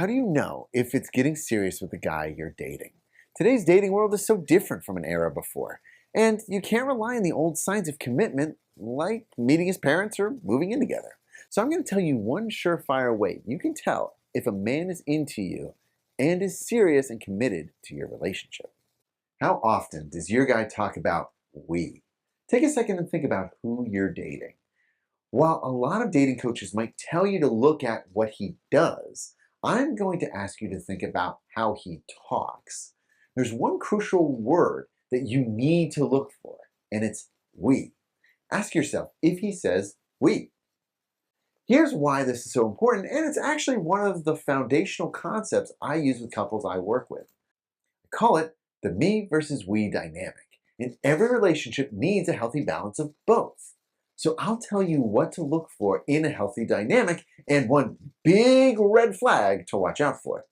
How do you know if it's getting serious with the guy you're dating? Today's dating world is so different from an era before, and you can't rely on the old signs of commitment like meeting his parents or moving in together. So I'm going to tell you one surefire way you can tell if a man is into you and is serious and committed to your relationship. How often does your guy talk about we? Take a second and think about who you're dating. While a lot of dating coaches might tell you to look at what he does, I'm going to ask you to think about how he talks. There's one crucial word that you need to look for, and it's we. Ask yourself if he says we. Here's why this is so important, and it's actually one of the foundational concepts I use with couples I work with. I call it the me versus we dynamic, and every relationship needs a healthy balance of both. So I'll tell you what to look for in a healthy dynamic and one big red flag to watch out for.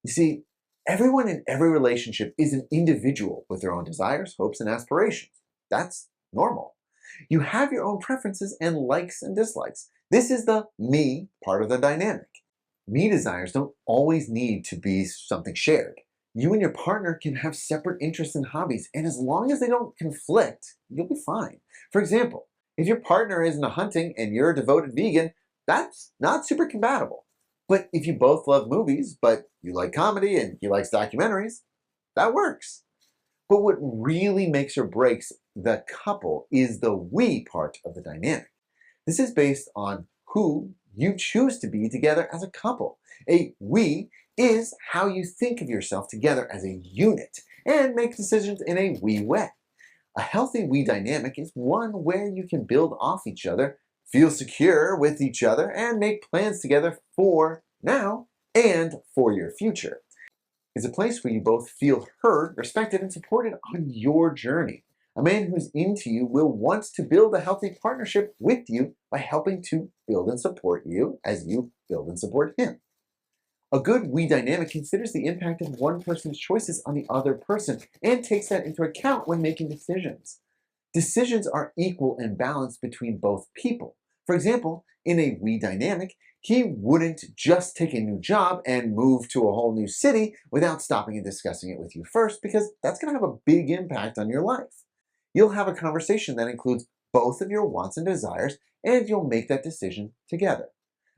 You see, everyone in every relationship is an individual with their own desires, hopes, and aspirations. That's normal. You have your own preferences and likes and dislikes. This is the me part of the dynamic. Me desires don't always need to be something shared. You and your partner can have separate interests and hobbies, and as long as they don't conflict, you'll be fine. For example, if your partner is into hunting and you're a devoted vegan, that's not super compatible. But if you both love movies, but you like comedy and he likes documentaries, that works. But what really makes or breaks the couple is the we part of the dynamic. This is based on who you choose to be together as a couple. A we is how you think of yourself together as a unit and make decisions in a we way. A healthy we dynamic is one where you can build off each other, feel secure with each other, and make plans together for now and for your future. It's a place where you both feel heard, respected, and supported on your journey. A man who's into you will want to build a healthy partnership with you by helping to build and support you as you build and support him. A good we dynamic considers the impact of one person's choices on the other person and takes that into account when making decisions. Decisions are equal and balanced between both people. For example, in a we dynamic, he wouldn't just take a new job and move to a whole new city without stopping and discussing it with you first, because that's going to have a big impact on your life. You'll have a conversation that includes both of your wants and desires, and you'll make that decision together.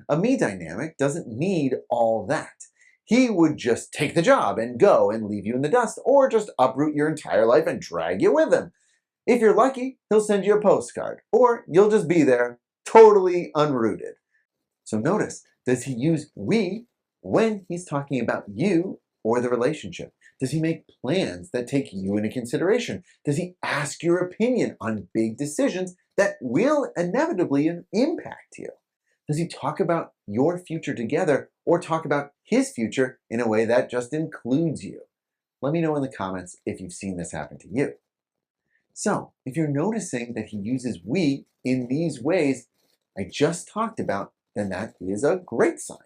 A me dynamic doesn't need all that. He would just take the job and go and leave you in the dust, or just uproot your entire life and drag you with him. If you're lucky, he'll send you a postcard, or you'll just be there, totally unrooted. So notice, does he use we when he's talking about you or the relationship? Does he make plans that take you into consideration? Does he ask your opinion on big decisions that will inevitably impact you? Does he talk about your future together or talk about his future in a way that just includes you? Let me know in the comments if you've seen this happen to you. So, if you're noticing that he uses we in these ways I just talked about, then that is a great sign.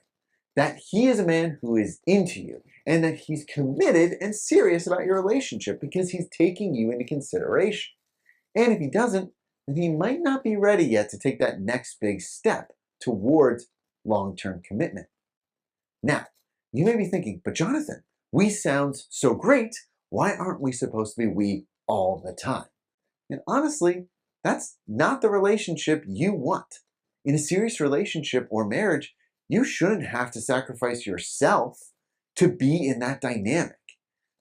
That he is a man who is into you and that he's committed and serious about your relationship because he's taking you into consideration. And if he doesn't, then he might not be ready yet to take that next big step towards long-term commitment. Now, you may be thinking, but Jonathan, we sounds so great. Why aren't we supposed to be we all the time? And honestly, that's not the relationship you want. In a serious relationship or marriage, you shouldn't have to sacrifice yourself to be in that dynamic.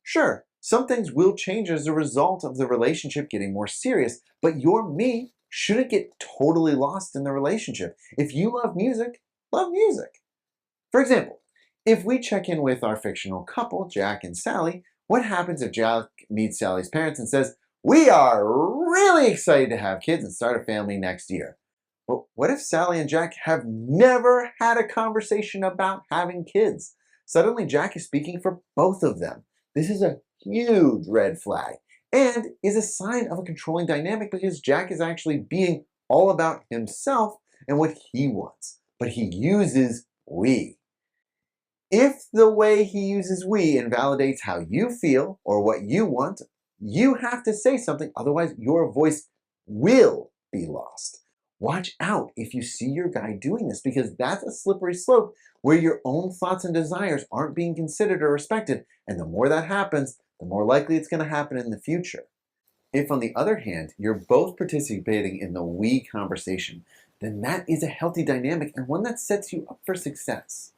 Sure, some things will change as a result of the relationship getting more serious, but your me shouldn't get totally lost in the relationship. If you love music, love music. For example, if we check in with our fictional couple, Jack and Sally, what happens if Jack meets Sally's parents and says, "We are really excited to have kids and start a family next year"? But what if Sally and Jack have never had a conversation about having kids? Suddenly, Jack is speaking for both of them. This is a huge red flag and is a sign of a controlling dynamic because Jack is actually being all about himself and what he wants, but he uses we. If the way he uses we invalidates how you feel or what you want, you have to say something, otherwise your voice will be lost. Watch out if you see your guy doing this because that's a slippery slope where your own thoughts and desires aren't being considered or respected, and the more that happens, the more likely it's going to happen in the future. If, on the other hand, you're both participating in the we conversation, then that is a healthy dynamic and one that sets you up for success.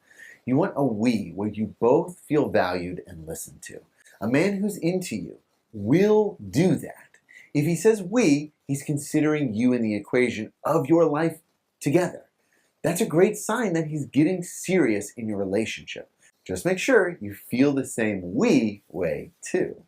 You want a we where you both feel valued and listened to. A man who's into you will do that. If he says we, he's considering you in the equation of your life together. That's a great sign that he's getting serious in your relationship. Just make sure you feel the same we way too.